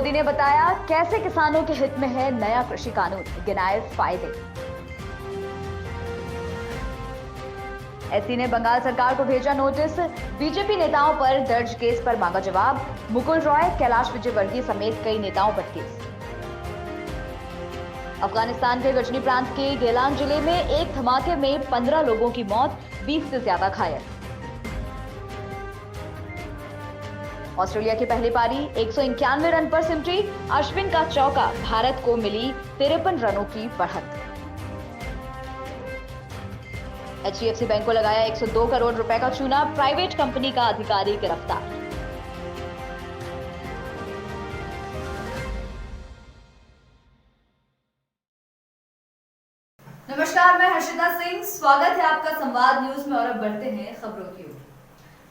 मोदी ने बताया कैसे किसानों के हित में है नया कृषि कानून, गिनाए फायदे। एससी ने बंगाल सरकार को भेजा नोटिस, बीजेपी नेताओं पर दर्ज केस पर मांगा जवाब। मुकुल रॉय, कैलाश विजयवर्गीय समेत कई नेताओं पर केस। अफगानिस्तान के गजनी प्रांत के गेलान जिले में एक धमाके में 15 लोगों की मौत, 20 से ज्यादा घायल। ऑस्ट्रेलिया की पहली पारी 191 रन पर सिमटी, अश्विन का चौका, भारत को मिली 53 रनों की बढ़त। एचडीएफसी बैंक को लगाया 102 करोड़ रुपए का चूना, प्राइवेट कंपनी का अधिकारी गिरफ्तार। नमस्कार, मैं हर्षिता सिंह, स्वागत है आपका संवाद न्यूज में और अब बढ़ते हैं खबरों की ओर।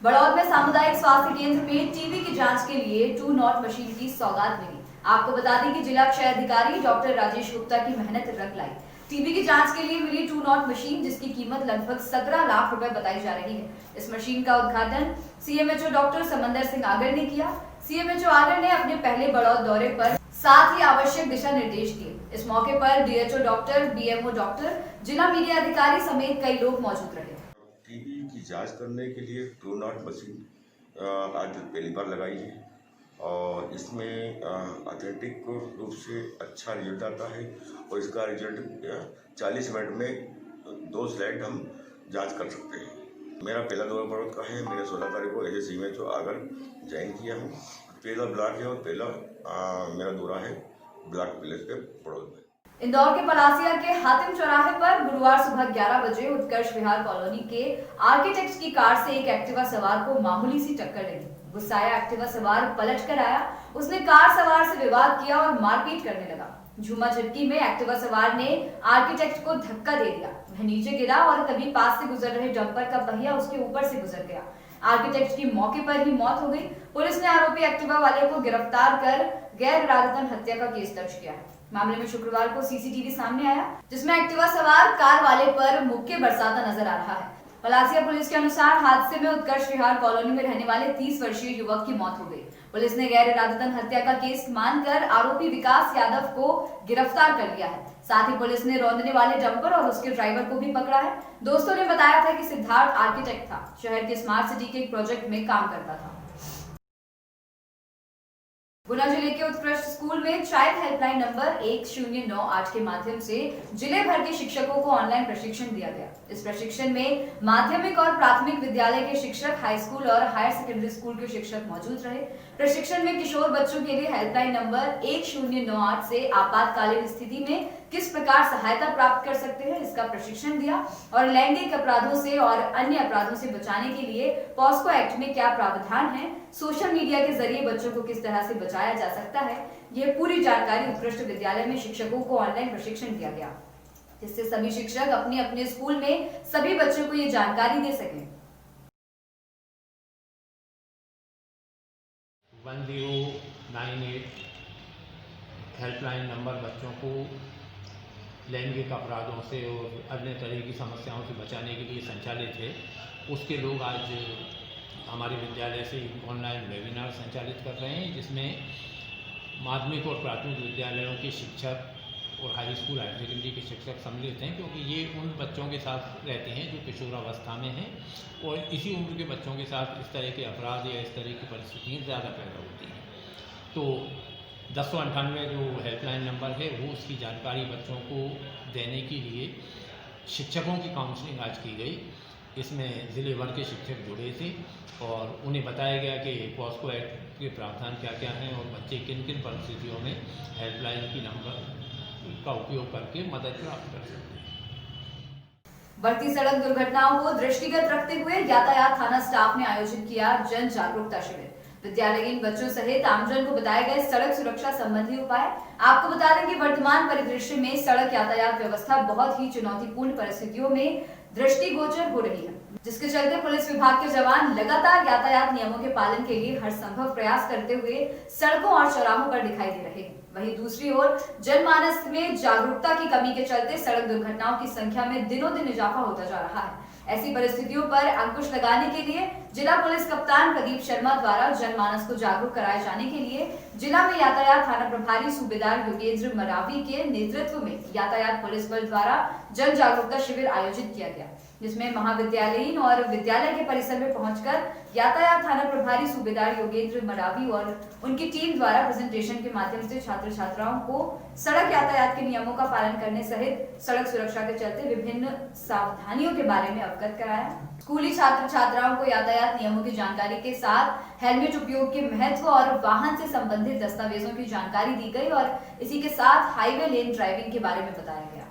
बड़ौद में सामुदायिक स्वास्थ्य केंद्र में टीबी की जांच के लिए ट्रू नॉट मशीन की सौगात मिली। आपको बता दें कि जिला क्षय अधिकारी डॉक्टर राजेश गुप्ता की मेहनत रंग लाई। टीबी की जांच के लिए मिली ट्रू नॉट मशीन, जिसकी कीमत लगभग 17 लाख रुपए बताई जा रही है। इस मशीन का उद्घाटन सीएमएचओ डॉक्टर समंदर सिंह आगर ने किया। सीएमएचओ आगर ने अपने पहले बड़ौद दौरे पर साथ ही आवश्यक दिशा निर्देश दिए। इस मौके पर डीएचओ डॉक्टर, बीएमओ डॉक्टर, जिला मीडिया अधिकारी समेत कई लोग मौजूद रहे। टीबी की जांच करने के लिए ट्रू नॉट मशीन आज पहली बार लगाई है और इसमें ऑथेंटिक रूप से अच्छा रिजल्ट आता है और इसका रिजल्ट 40 मिनट में 2 स्लाइड हम जांच कर सकते हैं। मेरा पहला दौरा बड़ौद का है। मैंने 16 तारीख को as a CMHO Agar join किया हूँ। पहला ब्लॉक है और पहला मेरा दौरा है ब्लॉक विलेज पे बड़ौद में। इंदौर के पलासिया के हातिम चौराहे पर गुरुवार सुबह 11 बजे उत्कर्ष विहार कॉलोनी के आर्किटेक्ट की कार से एक एक्टिवा सवार को मामूली सी टक्कर लगी। गुस्साया एक्टिवा सवार पलट कर आया। उसने कार सवार से विवाद किया और मारपीट करने लगा। झूमा झटकी में एक्टिवा सवार ने आर्किटेक्ट को धक्का दे दिया। वह नीचे गिरा और तभी पास से गुजर रहे डंपर का पहिया उसके ऊपर से गुजर गया। आर्किटेक्ट की मौके पर ही मौत हो गई। पुलिस ने आरोपी एक्टिवा वाले को गिरफ्तार कर गैर इरादतन हत्या का केस दर्ज किया है। मामले में शुक्रवार को सीसीटीवी सामने आया, जिसमें एक्टिवा सवार कार वाले पर मुक्के बरसाता नजर आ रहा है। पलासिया पुलिस के अनुसार हादसे में उत्कर्ष विहार कॉलोनी में रहने वाले 30 वर्षीय युवक की मौत हो गई। पुलिस ने गैर इरादतन हत्या का केस मानकर आरोपी विकास यादव को गिरफ्तार कर लिया है। साथ ही पुलिस ने रौंदने वाले डंपर और उसके ड्राइवर को भी पकड़ा है। दोस्तों ने बताया था कि सिद्धार्थ आर्किटेक्ट था, शहर के स्मार्ट सिटी के एक प्रोजेक्ट में काम करता था। गुना जिले के उत्कृष्ट स्कूल में चाइल्ड हेल्पलाइन नंबर 1098 के माध्यम से जिले भर के शिक्षकों को ऑनलाइन प्रशिक्षण दिया गया। इस प्रशिक्षण में माध्यमिक और प्राथमिक विद्यालय के शिक्षक, हाई स्कूल और हायर सेकेंडरी स्कूल के शिक्षक मौजूद रहे। प्रशिक्षण में किशोर बच्चों के लिए हेल्पलाइन नंबर 1098 से आपातकालीन स्थिति में किस प्रकार सहायता प्राप्त कर सकते हैं, इसका प्रशिक्षण दिया और लैंगिक अपराधों से और अन्य अपराधों से बचाने के लिए पॉस्को एक्ट में क्या प्रावधान है, सोशल मीडिया के जरिए बच्चों को किस तरह से बचाया जा सकता है, ये पूरी जानकारी उत्कृष्ट विद्यालय में शिक्षकों को ऑनलाइन प्रशिक्षण दिया गया, जिससे सभी शिक्षक अपने अपने स्कूल में सभी बच्चों को ये जानकारी दे सकें। 1098 हेल्पलाइन नंबर बच्चों को लैंगिक अपराधों से और अन्य तरह की समस्याओं से बचाने के लिए संचालित है। उसके लोग आज हमारे विद्यालय से ऑनलाइन वेबिनार संचालित कर रहे हैं, जिसमें माध्यमिक और प्राथमिक विद्यालयों के शिक्षक और हाई स्कूल हायर सेकेंडरी के शिक्षक सम्मिलित हैं, क्योंकि ये उन बच्चों के साथ रहते हैं जो किशोरावस्था में हैं और इसी उम्र के बच्चों के साथ इस तरह के अपराध या इस तरह की परिस्थितियाँ ज़्यादा पैदा होती हैं। तो 1098 जो हेल्पलाइन नंबर है वो उसकी जानकारी बच्चों को देने के लिए शिक्षकों की काउंसलिंग आज की गई। इसमें ज़िले भर के शिक्षक जुड़े थे और उन्हें बताया गया कि पॉस्को एक्ट के प्रावधान क्या क्या हैं और बच्चे किन किन परिस्थितियों में हेल्पलाइन की नंबर का उपयोग करके मदद प्राप्त कर सकते हैं। बढ़ती सड़क दुर्घटनाओं को दृष्टिगत रखते हुए यातायात थाना स्टाफ ने आयोजित किया जन जागरूकता शिविर। विद्यालयीन बच्चों सहित आमजन को बताए गए सड़क सुरक्षा संबंधी उपाय। आपको बता दें कि वर्तमान परिदृश्य में सड़क यातायात व्यवस्था बहुत ही चुनौतीपूर्ण परिस्थितियों में दृष्टिगोचर हो रही है, जिसके चलते पुलिस विभाग के जवान लगातार यातायात नियमों के पालन के लिए हर संभव प्रयास करते हुए सड़कों और चौराहों पर दिखाई दे रहे हैं। वहीं दूसरी ओर जनमानस में जागरूकता की कमी के चलते सड़क दुर्घटनाओं की संख्या में दिनों दिन इजाफा होता जा रहा है। ऐसी परिस्थितियों पर अंकुश लगाने के लिए जिला पुलिस कप्तान प्रदीप शर्मा द्वारा जनमानस को जागरूक कराए जाने के लिए जिला में यातायात थाना प्रभारी सूबेदार योगेंद्र मरावी के नेतृत्व में यातायात पुलिस बल द्वारा जन जागरूकता शिविर आयोजित किया गया, जिसमें महाविद्यालयीन और विद्यालय के परिसर में पहुंचकर यातायात थाना प्रभारी सूबेदार योगेंद्र मरावी और उनकी टीम द्वारा प्रेजेंटेशन के माध्यम से छात्र छात्राओं को सड़क यातायात के नियमों का पालन करने सहित सड़क सुरक्षा के चलते विभिन्न सावधानियों के बारे में अवगत कराया। स्कूली छात्र छात्राओं को यातायात नियमों की जानकारी के साथ हेलमेट उपयोग के महत्व और वाहन से संबंधित दस्तावेजों की जानकारी दी गई और इसी के साथ हाईवे लेन ड्राइविंग के बारे में बताया गया।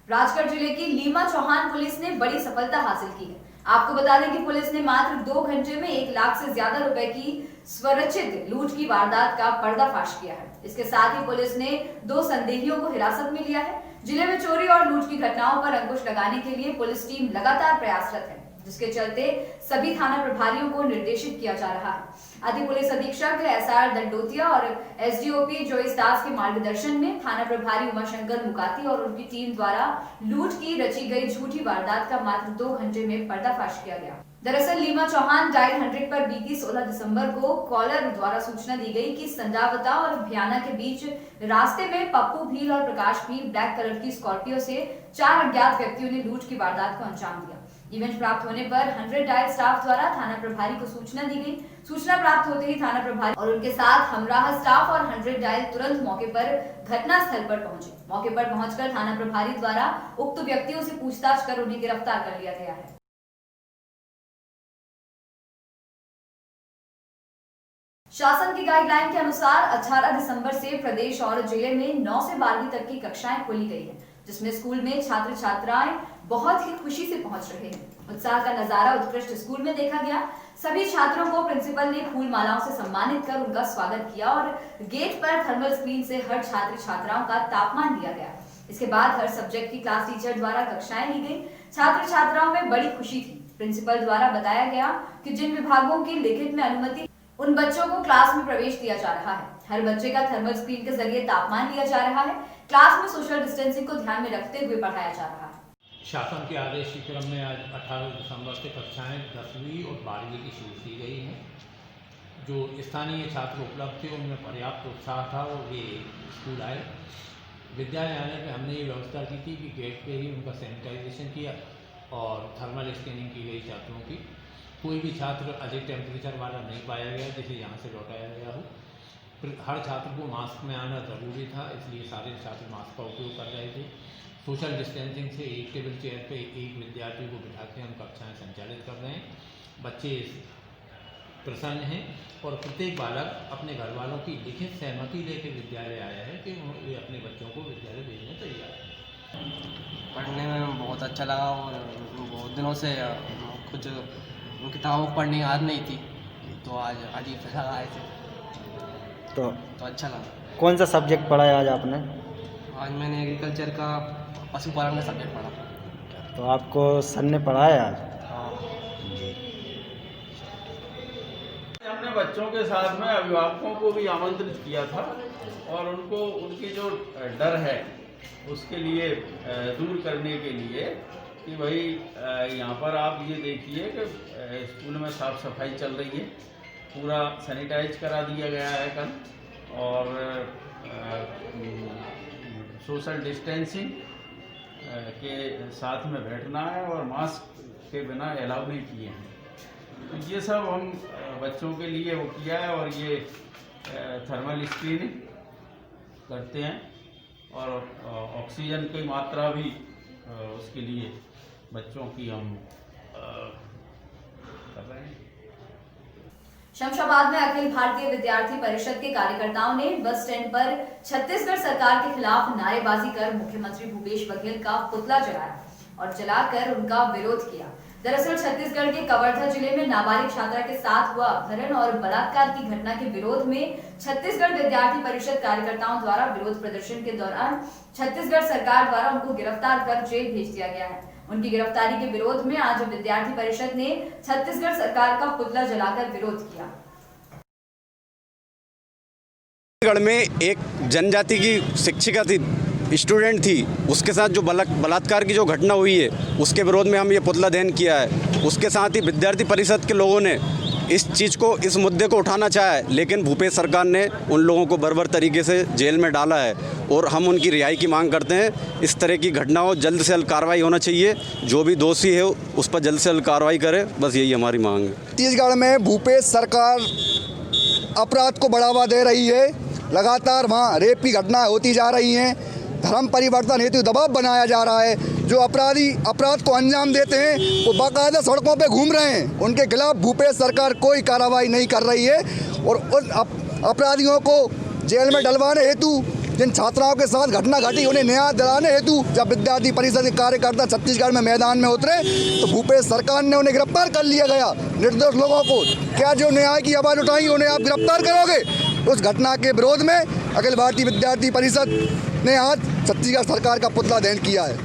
राजगढ़ जिले की लीमा चौहान पुलिस ने बड़ी सफलता हासिल की है। आपको बता दें कि पुलिस ने मात्र 2 घंटे में 1 लाख से ज्यादा रुपए की स्वरचित लूट की वारदात का पर्दाफाश किया है। इसके साथ ही पुलिस ने 2 संदेहियों को हिरासत में लिया है। जिले में चोरी और लूट की घटनाओं पर अंकुश लगाने के लिए पुलिस टीम लगातार प्रयासरत है, जिसके चलते सभी थाना प्रभारियों को निर्देशित किया जा रहा है। अधिक पुलिस अधीक्षक SR दंडोतिया और SDOP जोइस दास के मार्गदर्शन में थाना प्रभारी उमाशंकर मुकाती और उनकी टीम द्वारा लूट की रची गई झूठी वारदात का मात्र 2 घंटे में पर्दाफाश किया गया। दरअसल लीमा चौहान डायल 100 पर बीती 16 दिसंबर को कॉलर द्वारा सूचना दी गई कि संजावता और भयाना के बीच रास्ते में पप्पू भील और प्रकाश भील ब्लैक कलर की स्कॉर्पियो से 4 अज्ञात व्यक्तियों ने लूट की वारदात को अंजाम दिया। इवेंट प्राप्त होने पर 100 डायल स्टाफ द्वारा थाना प्रभारी को सूचना दी गई। सूचना प्राप्त होते ही थाना प्रभारी और उनके साथ हमराह स्टाफ और 100 डायल तुरंत मौके पर घटनास्थल पर पहुंचे। मौके पर पहुंचकर थाना प्रभारी द्वारा उक्त व्यक्तियों से पूछताछ कर उन्हें गिरफ्तार कर लिया गया है। शासन की गाइडलाइन के अनुसार 18 दिसंबर से प्रदेश और जिले में 9 से 12वीं तक की कक्षाएं खोली गई हैं, जिसमें स्कूल में छात्र छात्राएं बहुत ही खुशी से पहुंच रहे हैं। उत्साह का नजारा उत्कृष्ट स्कूल में देखा गया। सभी छात्रों को प्रिंसिपल ने फूल मालाओं से सम्मानित कर उनका स्वागत किया और गेट पर थर्मल स्क्रीन से हर छात्र छात्राओं का तापमान लिया गया। इसके बाद हर सब्जेक्ट की क्लास टीचर द्वारा कक्षाएं ली गई। छात्र छात्राओं में बड़ी खुशी थी। प्रिंसिपल द्वारा बताया गया कि जिन विभागों की लिखित में अनुमति उन बच्चों को क्लास में प्रवेश दिया जा रहा है। हर बच्चे का थर्मल स्क्रीन के जरिए तापमान लिया जा रहा है। क्लास में सोशल डिस्टेंसिंग को ध्यान में रखते हुए पढ़ाया जा रहा है। शासन के आदेश के क्रम में आज 18 दिसंबर से कक्षाएं 10वीं और 12वीं की शुरू की गई हैं। जो स्थानीय छात्र उपलब्ध थे उनमें पर्याप्त उत्साह था और ये स्कूल आए। विद्यालय आने पर हमने ये व्यवस्था की थी कि गेट पे ही उनका सैनिटाइजेशन किया और थर्मल स्कैनिंग की गई छात्रों की। कोई भी छात्र अधिक टेम्परेचर वाला नहीं पाया गया जिसे यहाँ से लौटाया गया हो। हर छात्र को मास्क में आना ज़रूरी था, इसलिए सारे छात्र मास्क का उपयोग कर रहे थे। सोशल डिस्टेंसिंग से एक टेबल चेयर पे एक विद्यार्थी को बिठा के हम कक्षाएँ संचालित कर रहे हैं। बच्चे प्रसन्न हैं और प्रत्येक बालक अपने घर वालों की लिखित सहमति लेकर विद्यालय आया है कि वे अपने बच्चों को विद्यालय भेजने तैयार हैं। पढ़ने में बहुत अच्छा लगा और बहुत दिनों से कुछ किताबों को पढ़ने की आदत नहीं थी, तो आज अजीब सा लगा ऐसे, तो अच्छा लगा। कौन सा सब्जेक्ट पढ़ा है आज आपने? आज मैंने एग्रीकल्चर का पशुपालन का सब्जेक्ट पढ़ा। तो आपको सर ने पढ़ाया आज? हाँ। हमने बच्चों के साथ में अभिभावकों को भी आमंत्रित किया था और उनको उनकी जो डर है उसके लिए दूर करने के लिए कि भाई यहाँ पर आप ये देखिए कि स्कूल में साफ़ सफाई चल रही है, पूरा सैनिटाइज करा दिया गया है कल और सोशल डिस्टेंसिंग के साथ में बैठना है और मास्क के बिना अलाउ नहीं किए हैं। तो ये सब हम बच्चों के लिए वो किया है और ये थर्मल स्क्रीनिंग करते हैं और ऑक्सीजन की मात्रा भी उसके लिए बच्चों की हम कर रहे हैं। शमशाबाद में अखिल भारतीय विद्यार्थी परिषद के कार्यकर्ताओं ने बस स्टैंड पर छत्तीसगढ़ सरकार के खिलाफ नारेबाजी कर मुख्यमंत्री भूपेश बघेल का पुतला जलाया और जलाकर उनका विरोध किया। दरअसल छत्तीसगढ़ के कवर्धा जिले में नाबालिग छात्रा के साथ हुआ अपहरण और बलात्कार की घटना के विरोध में छत्तीसगढ़ विद्यार्थी परिषद कार्यकर्ताओं द्वारा विरोध प्रदर्शन के दौरान छत्तीसगढ़ सरकार द्वारा उनको गिरफ्तार कर जेल भेज दिया गया है। उनकी गिरफ्तारी के विरोध में आज विद्यार्थी परिषद ने छत्तीसगढ़ सरकार का पुतला जलाकर विरोध किया। छत्तीसगढ़ में एक जनजाति की शिक्षिका थी स्टूडेंट थी उसके साथ जो बलात्कार की जो घटना हुई है उसके विरोध में हम ये पुतला दहन किया है। उसके साथ ही विद्यार्थी परिषद के लोगों ने इस चीज़ को, इस मुद्दे को उठाना चाहा है, लेकिन भूपेश सरकार ने उन लोगों को बर्बर तरीके से जेल में डाला है और हम उनकी रिहाई की मांग करते हैं। इस तरह की घटनाओं जल्द से जल्द कार्रवाई होना चाहिए, जो भी दोषी है उस पर जल्द से जल्द कार्रवाई करे, बस यही हमारी मांग है। छत्तीसगढ़ में भूपेश सरकार अपराध को बढ़ावा दे रही है, लगातार वहाँ रेप की घटनाएं होती जा रही हैं, धर्म परिवर्तन हेतु दबाव बनाया जा रहा है। जो अपराधी अपराध को अंजाम देते हैं वो बाकायदा सड़कों पे घूम रहे हैं, उनके खिलाफ भूपेश सरकार कोई कार्रवाई नहीं कर रही है और उन अपराधियों को जेल में डलवाने हेतु जिन छात्राओं के साथ घटना घटी उन्हें न्याय दिलाने हेतु जब विद्यार्थी परिषद के कार्यकर्ता छत्तीसगढ़ में मैदान में उतरे तो भूपेश सरकार ने उन्हें गिरफ्तार कर लिया गया। निर्दोष लोगों को क्या जो न्याय की आवाज़ उठाई उन्हें आप गिरफ्तार करोगे? उस घटना के विरोध में अखिल भारतीय विद्यार्थी परिषद ने आज छत्तीसगढ़ सरकार का पुतला दहन किया है।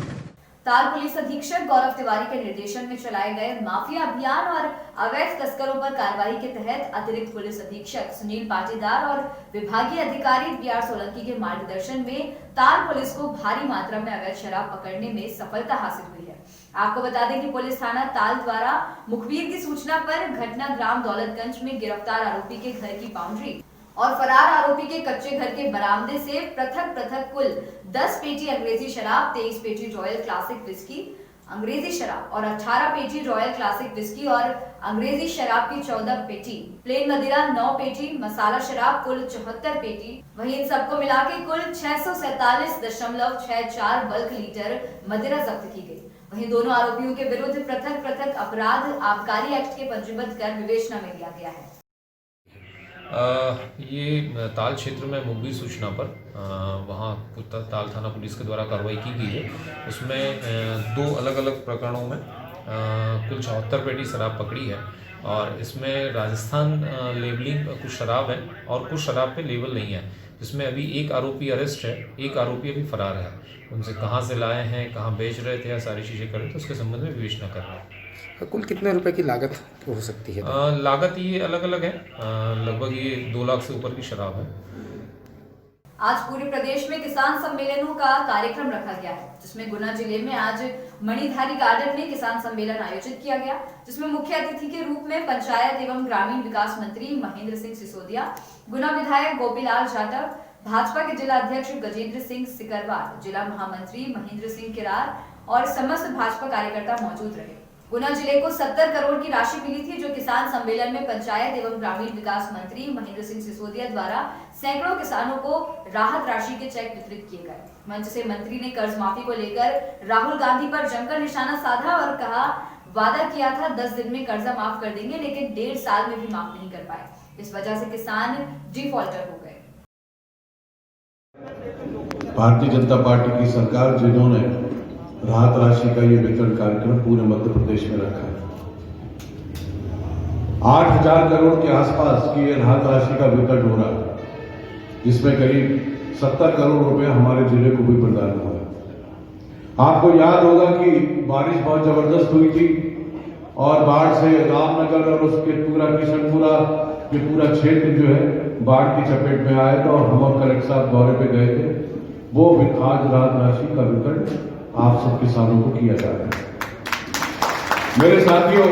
ताल पुलिस अधीक्षक गौरव तिवारी के निर्देशन में चलाए गए माफिया अभियान और अवैध तस्करों पर कार्रवाई के तहत अतिरिक्त पुलिस अधीक्षक सुनील पाटीदार और विभागीय अधिकारी बीआर सोलंकी के मार्गदर्शन में ताल पुलिस को भारी मात्रा में अवैध शराब पकड़ने में सफलता हासिल हुई है। आपको बता दें कि पुलिस थाना ताल द्वारा मुखबिर की सूचना पर घटना ग्राम दौलतगंज में गिरफ्तार आरोपी के घर की बाउंड्री और फरार आरोपी के कच्चे घर के बरामदे से पृथक कुल 10 पेटी अंग्रेजी शराब, 23 पेटी रॉयल क्लासिक विस्की अंग्रेजी शराब और 18 पेटी रॉयल क्लासिक विस्की और अंग्रेजी शराब की 14 पेटी, प्लेन मदिरा 9 पेटी, मसाला शराब कुल 74 पेटी। वहीं इन सबको मिला के कुल 647.64 बल्क लीटर मदिरा जब्त की गई। वहीं दोनों आरोपियों के विरुद्ध पृथक अपराध आबकारी एक्ट के पंजीबद्ध कर विवेचना में लिया गया है। ये ताल क्षेत्र में मुखबिर सूचना पर वहाँ ताल थाना पुलिस के द्वारा कार्रवाई की गई है। उसमें 2 अलग अलग प्रकरणों में कुल 74 पेटी शराब पकड़ी है और इसमें राजस्थान लेबलिंग कुछ शराब है और कुछ शराब पे लेबल नहीं है, जिसमें अभी एक आरोपी अरेस्ट है, एक आरोपी अभी फरार है। उनसे कहाँ से लाए हैं, कहाँ बेच रहे थे या सारी चीज़ें कर रहे थे उसके संबंध में विवेचना कर रहे हैं। कुल कितने रुपए की लागत हो सकती है? लागत ये अलग अलग है, लगभग ये 2 लाख से ऊपर की शराब है। आज पूरे प्रदेश में किसान सम्मेलनों का कार्यक्रम रखा गया है, जिसमें गुना जिले में आज मणिधारी गार्डन में किसान सम्मेलन आयोजित किया गया, जिसमें मुख्य अतिथि के रूप में पंचायत एवं ग्रामीण विकास मंत्री महेंद्र सिंह सिसोदिया, गुना विधायक गोपीलाल जाटव, भाजपा के जिला अध्यक्ष गजेंद्र सिंह सिकरवार, जिला महामंत्री महेंद्र सिंह किरार और समस्त भाजपा कार्यकर्ता मौजूद रहे। गुना जिले को 70 करोड़ की राशि मिली थी, जो किसान सम्मेलन में पंचायत एवं ग्रामीण विकास मंत्री महेंद्र सिंह सिसोदिया द्वारा सैकड़ों किसानों को राहत राशि के चेक वितरित किए गए। मंच से मंत्री ने कर्ज माफी को लेकर राहुल गांधी पर जमकर निशाना साधा और कहा, वादा किया था 10 दिन में कर्जा माफ कर देंगे, लेकिन 1.5 साल में भी माफ नहीं कर पाए। इस वजह से किसान डिफॉल्टर हो गए। भारतीय जनता पार्टी की सरकार जिन्होंने राहत राशि का ये वितरण कार्यक्रम पूरे मध्य प्रदेश में रखा है, 8,000 करोड़ के आसपास की ये राहत राशि का वितरण हो रहा है, जिसमें करीब 70 करोड़ रुपए हमारे जिले को भी प्रदान हुआ है। आपको याद होगा कि बारिश बहुत जबरदस्त हुई थी और बाढ़ से रामनगर और उसके पूरा किशनपुरा ये पूरा क्षेत्र जो है बाढ़ की चपेट में आया था और हम और कलेक्टर साहब दौरे पे गए थे। वो आज राहत राशि का वितरण आप सब किसानों को किया जा रहा है। मेरे साथियों,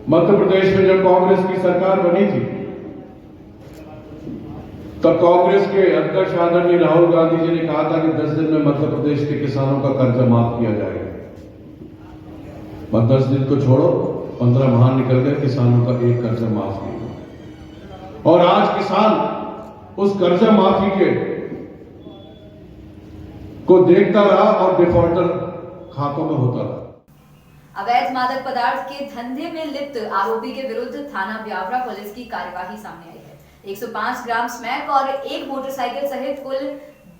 मध्य प्रदेश में जब कांग्रेस की सरकार बनी थी तब कांग्रेस के अध्यक्ष आदरणीय राहुल गांधी जी ने कहा था कि 10 दिन में मध्य प्रदेश के किसानों का कर्जा माफ किया जाएगा। पर 10 दिन तो छोड़ो, 15 माह निकल गए, किसानों का एक कर्जा माफ नहीं। और आज किसान उस कर्जा माफी के को देखता रहा और डिफॉल्टर खातों में होता रहा। अवैध मादक पदार्थ के धंधे में लिप्त आरोपी के विरुद्ध थाना ब्यावरा पुलिस की कार्यवाही सामने आई है। 105 ग्राम स्मैक और एक मोटरसाइकिल सहित कुल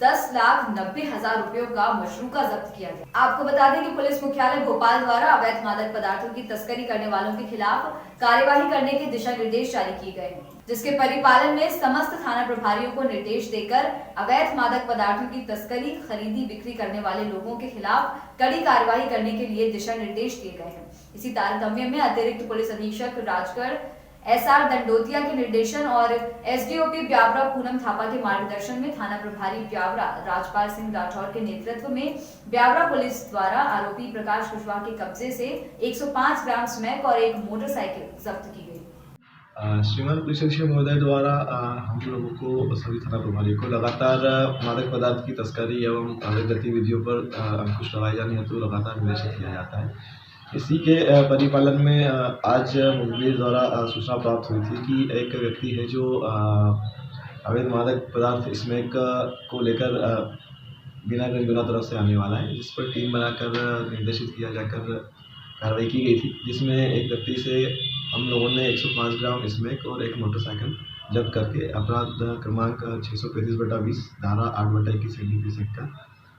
10,90,000 रुपयों का मशरूका जब्त किया गया। आपको बता दें कि पुलिस मुख्यालय भोपाल द्वारा अवैध मादक पदार्थों की तस्करी करने वालों के खिलाफ कार्यवाही करने के दिशा निर्देश जारी किए गए हैं, जिसके परिपालन में समस्त थाना प्रभारियों को निर्देश देकर अवैध मादक पदार्थों की तस्करी, खरीदी, बिक्री करने वाले लोगों के खिलाफ कड़ी कार्रवाई करने के लिए दिशा निर्देश दिए गए हैं। इसी तारतम्य में अतिरिक्त पुलिस अधीक्षक राजगढ़ एसआर दंडोतिया के निर्देशन और एसडीओपी ब्यावरा पूनम थापा के मार्गदर्शन में थाना प्रभारी ब्यावरा राजपाल सिंह राठौर के नेतृत्व में ब्यावरा पुलिस द्वारा आरोपी प्रकाश कुशवाहा के कब्जे से 105 ग्राम स्मैक और एक मोटरसाइकिल जब्त की गई। श्रीमान पुलिस अधीक्षक महोदय द्वारा हम लोगों को सभी थाना प्रभारी को लगातार मादक पदार्थ की तस्करी एवं अवैध गतिविधियों पर अंकुश लगाए जाने हेतु लगातार निर्देशित किया जाता है। इसी के परिपालन में आज मुखबिर द्वारा सूचना प्राप्त हुई थी कि एक व्यक्ति है जो अवैध मादक पदार्थ स्मैक को लेकर बीनागंज गुना तरफ से आने वाला है, जिस पर टीम बनाकर निर्देशित किया जाकर कार्रवाई की गई थी, जिसमें एक व्यक्ति से हम लोगों ने 105 ग्राम स्मैक और एक मोटरसाइकिल जब्त करके अपराध क्रमांक 635/20 धारा 8/21 सेक्शन का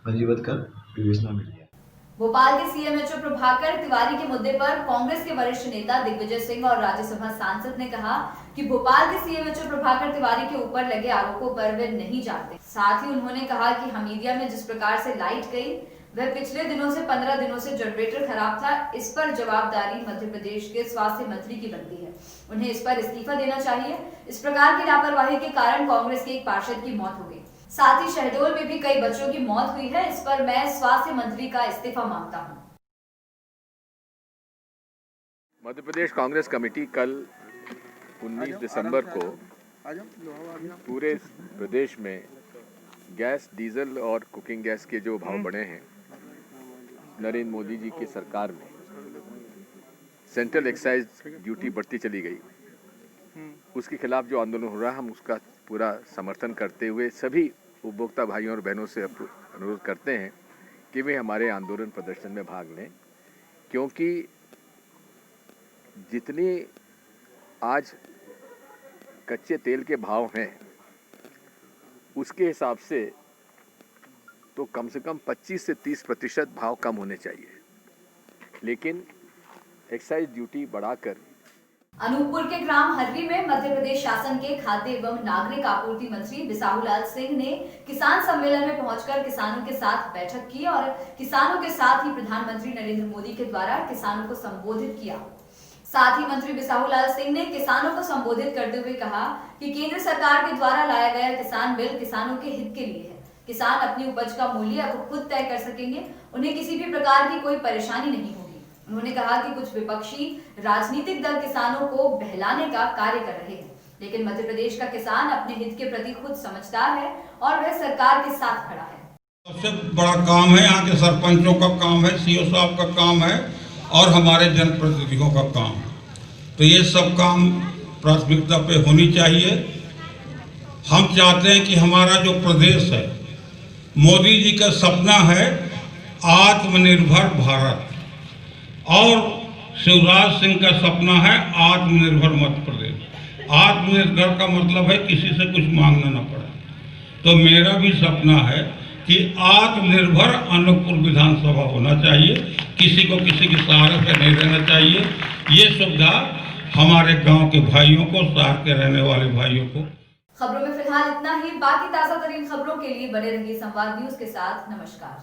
पंजीबद्ध कर विवेचना में लिया। भोपाल के सीएमएचओ प्रभाकर तिवारी के मुद्दे पर कांग्रेस के वरिष्ठ नेता दिग्विजय सिंह और राज्यसभा सांसद ने कहा कि भोपाल के सीएमएचओ प्रभाकर तिवारी के ऊपर लगे आरोपों पर वे नहीं जानते। साथ ही उन्होंने कहा कि हमीदिया में जिस प्रकार से लाइट गई वह पिछले दिनों से 15 दिनों से जनरेटर खराब था। इस पर जवाबदारी मध्य प्रदेश के स्वास्थ्य मंत्री की बनती है, उन्हें इस पर इस्तीफा देना चाहिए। इस प्रकार की लापरवाही के कारण कांग्रेस के एक पार्षद की मौत हो गई, साथ ही शहडोल में भी कई बच्चों की मौत हुई है। इस पर मैं स्वास्थ्य मंत्री का इस्तीफा मांगता हूं। मध्य प्रदेश कांग्रेस कमेटी कल 19 दिसंबर को पूरे प्रदेश में गैस, डीजल और कुकिंग गैस के जो भाव बढ़े हैं, नरेंद्र मोदी जी की सरकार में सेंट्रल एक्साइज ड्यूटी बढ़ती चली गई, उसके खिलाफ जो आंदोलन हो रहा है, हम उसका पूरा समर्थन करते हुए सभी उपभोक्ता भाइयों और बहनों से अनुरोध करते हैं कि वे हमारे आंदोलन प्रदर्शन में भाग लें, क्योंकि जितनी आज कच्चे तेल के भाव हैं उसके हिसाब से तो कम से कम 25 से 30% भाव कम होने चाहिए, लेकिन एक्साइज ड्यूटी बढ़ाकर। अनूपपुर के ग्राम हर्री में मध्य प्रदेश शासन के खाद्य एवं नागरिक आपूर्ति मंत्री बिसाहूलाल सिंह ने किसान सम्मेलन में पहुंचकर किसानों के साथ बैठक की और किसानों के साथ ही प्रधानमंत्री नरेंद्र मोदी के द्वारा किसानों को संबोधित किया। साथ ही मंत्री बिसाहूलाल सिंह ने किसानों को संबोधित करते हुए कहा कि केंद्र सरकार के द्वारा लाया गया किसान बिल किसानों के हित के लिए है। किसान अपनी उपज का मूल्य अब खुद तय कर सकेंगे, उन्हें किसी भी प्रकार की कोई परेशानी नहीं होगी। उन्होंने कहा कि कुछ विपक्षी राजनीतिक दल किसानों को बहलाने का कार्य कर रहे हैं, लेकिन मध्य प्रदेश का किसान अपने हित के प्रति खुद समझदार है और वह सरकार के साथ खड़ा है। सबसे बड़ा काम है यहाँ के सरपंचों का काम है, सीओ साहब का काम है और हमारे जनप्रतिनिधियों का काम है। तो ये सब काम प्राथमिकता पे होनी चाहिए। हम चाहते हैं कि हमारा जो प्रदेश है, मोदी जी का सपना है आत्मनिर्भर भारत, और शिवराज सिंह का सपना है आत्मनिर्भर मध्य प्रदेश। आत्मनिर्भर का मतलब है किसी से कुछ मांगना न पड़े। तो मेरा भी सपना है कि आत्मनिर्भर अनूपपुर विधानसभा होना चाहिए, किसी को किसी के सहारे से नहीं रहना चाहिए। ये सुविधा हमारे गांव के भाइयों को, शहर के रहने वाले भाइयों को। खबरों में फिलहाल इतना ही। बाकी ताजा तरीन खबरों के लिए बने रहिए संवाद न्यूज के साथ। नमस्कार।